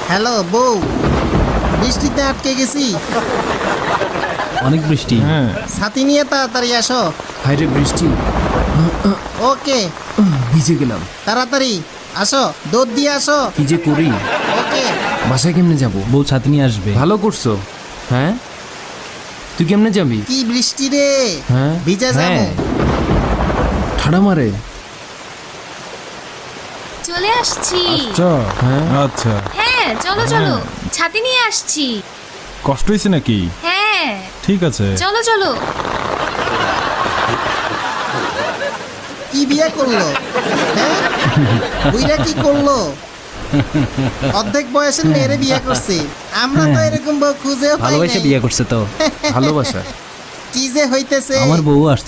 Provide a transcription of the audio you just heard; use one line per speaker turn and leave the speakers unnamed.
Hello বউ, বৃষ্টিতে আটকে গেছি।
অনেক বৃষ্টি।
হ্যাঁ,
ছাতি নিয়ে তাড়াতাড়ি আসো।
হায়রে বৃষ্টি,
ওকে,
ভিজে গেলাম।
তাড়াতাড়ি আসো, দৌড় দিয়ে আসো।
কি যে করি,
ওকে।
বাসায় কেমনে যাব? বউ ছাতি নিয়ে আসবে। ভালো করছো। হ্যাঁ, তুই কেমনে যাবি?
কি বৃষ্টি রে,
হ্যাঁ
ভিজে যাবো।
ঠাড়া মারে।
চলে আসছি।
আচ্ছা
হ্যাঁ।
আচ্ছা,
হ্যাঁ চলো চলো, ছাতি নিয়ে আসছি।
কষ্ট হয়েছে নাকি?
হ্যাঁ
ঠিক আছে।
চলো চলো।
কি বিয়ে করলো? হ্যাঁ, বুইরা কি করলো? অর্ধেক বয়সের মেয়েরে বিয়ে করছে। আমরা তো এরকম বউ খুঁজেও পাই
ভালোবাসা
নাই।
বিয়ে করছে তো। ভালোবাসা।
কি যে হইতেছে।
আমার বউ আসতে